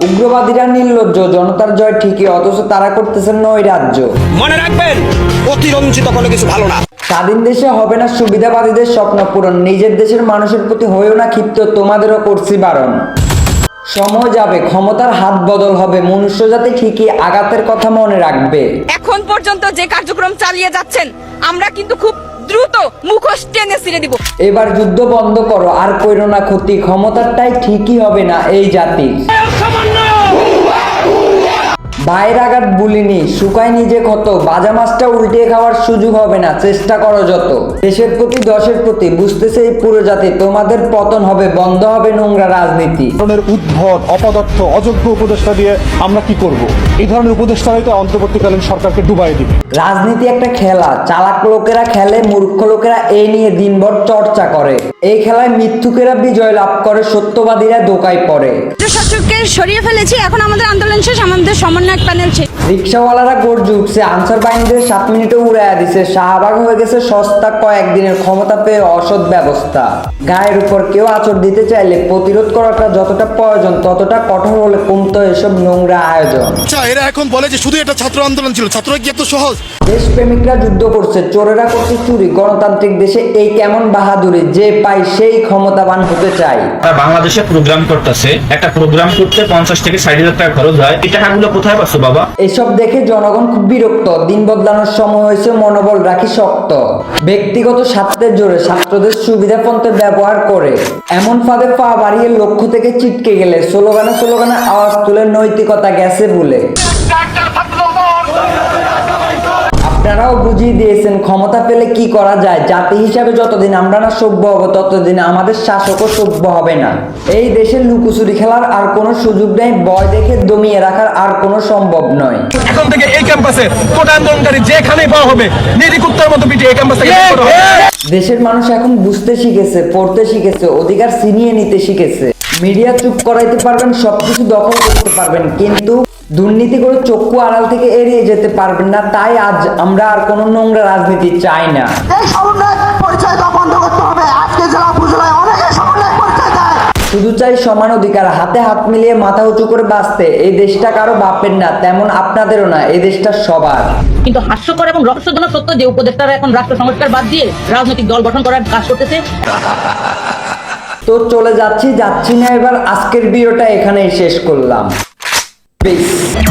উগ্রবাদীরা নির্লজ্জ, জনতার জয় ঠিকই, অথচ তারা করতেছেন নৈরাজ্য। মনে রাখবেন, অতিরঞ্জিত কোনো কিছু ভালো না। স্বাধীন দেশে হবে না সুবিধাবাদীদের স্বপ্ন পূরণ, নিজের দেশের মানুষের প্রতি হয়েও না ক্ষিপ্ত, তোমাদেরও করছি বারণ। সময় যাবে, ক্ষমতার হাত বদল হবে, মনুষ্য জাতি ঠিকই আঘাতের কথা মনে রাখবে। এখন পর্যন্ত যে কার্যক্রম চালিয়ে যাচ্ছেন, আমরা কিন্তু খুব দ্রুত মুখোশ টেনে ছিঁড়ে দিব। এবার যুদ্ধ বন্ধ করো, আর কইরো না ক্ষতি, ক্ষমতারটাই ঠিকই হবে না এই জাতির। বাইর আঘাত বলিনি, শুকায় নিজে ক্ষত, বাজা মাছটা উল্টিয়ে খাওয়ার সুযোগ হবে না, চেষ্টা করো যত। দেশের প্রতি দশের প্রতি বুঝতেছে এই পুরো জাতি, তোমাদের পতন হবে, বন্ধ হবে নোংরা রাজনীতি। ধরনের উদ্ভট, অপদার্থ, অযোগ্য উপদেষ্টা দিয়ে আমরা কি করব? এই ধরনের উপদেষ্টা হয়তো অন্তর্বর্তীকালীন সরকারকে ডুবাই দিবে। রাজনীতি একটা খেলা, চালাক লোকেরা খেলে, মূর্খ লোকেরা এই নিয়ে দিনভর চর্চা করে। এই খেলায় মিথ্যুকেরা বিজয় লাভ করে, সত্যবাদীরা ধোকায় পড়ে। শাসককে সরিয়ে ফেলেছি, এখন আমাদের আন্দোলন শেষ, আমাদের সমন্বয়ক প্যানেল শেষ। রিক্সাওয়ালারা গর্জে উঠছে, আনসার বাহিনীদের 7 মিনিটে উড়াইয়া দিছে, শাহবাগ হয়ে গেছে সস্তা, কয়েকদিনের ক্ষমতা পেয়ে অসৎ ব্যবস্থা। গায়ের উপর কেউ আঁচড় দিতে চাইলে প্রতিরোধ করাটা যতটা প্রয়োজন, ততটা কঠোর হলে কমতো এসব নোংরা আয়োজন। এরা এখন বলে যে শুধু এটা ছাত্র আন্দোলন ছিল, ছাত্ররা কি এত সহজ? দেশপ্রেমিকরা যুদ্ধ করছে, চোরেরা করছে চুরি, গণতান্ত্রিক দেশে এই কেমন বাহাদুরি, যে পায় সেই ক্ষমতাবান হতে চায়। বাংলাদেশে প্রোগ্রাম করতেছে, একটা প্রোগ্রাম করতে 50 থেকে 60,000 টাকা খরচ হয়, এই টাকাগুলো কোথায় পাচ্ছ বাবা? এসব দেখে জনগণ খুব বিরক্ত, দিন বদলানোর সময় হয়েছে, মনোবল রাখি শক্ত। ব্যক্তিগত স্বার্থের জোরে ছাত্রদের সুবিধাপন্থে ব্যবহার করে এমন ফাঁদে পা বাড়িয়ে লক্ষ্য থেকে ছিটকে গেলে স্লোগানে স্লোগানে আওয়াজ তুলে নৈতিকতা গেছে ভুলে। আপনারাও বুঝিয়ে দিয়েছেন ক্ষমতা পেলে কি করা যায়। জাতি হিসাবে যতদিন আমরা না সভ্য হব, ততদিন আমাদের শাসকও সভ্য হবে না। এই দেশে লুকোচুরি খেলার আর কোনো সুযোগ নেই, ভয় দেখে দমিয়ে রাখার আর কোনো সম্ভব নয়। এখন থেকে এই ক্যাম্পাসে কোটা আন্দোলনকারী যেখানেই পাওয়া হবে, নিরিকুত্তার মতো পিটিয়ে এই ক্যাম্পাস থেকে বের করা হবে। দেশের মানুষ এখন বুঝতে শিখেছে, পড়তে শিখেছে, অধিকার ছিনিয়ে নিতে শিখেছে। মিডিয়া চুপ করাইতে পারবেন, সবকিছু দখল করতে পারবেন, কিন্তু দুর্নীতি করে চক্ষু আড়াল থেকে এড়িয়ে যেতে পারবেন না। তাই আজ আমরা আর কোনো নোংরা রাজনীতি চাই না। এই সমন্বয় পরিচয়টা বন্ধ করতে হবে। আজকে জেলা উপজেলায় অনেকে সমন্বয় পরিচয় দেয়। শুধু চাই সমান অধিকার, হাতে হাত মিলিয়ে মাথা উঁচু করে বাঁচতে। এই দেশটা কারো বাপের না, তেমন আপনাদেরও না, এই দেশটা সবার। কিন্তু হাস্যকর এবং রহস্যজনক সত্য যে উপদেষ্টারা এখন রাষ্ট্র সংস্কার বাদ দিয়ে রাজনৈতিক দল গঠন করার কাজ করতেছে। তো চলে যাচ্ছি না এবার, আজকের ভিডিওটা এখানেই শেষ করলাম। Peace.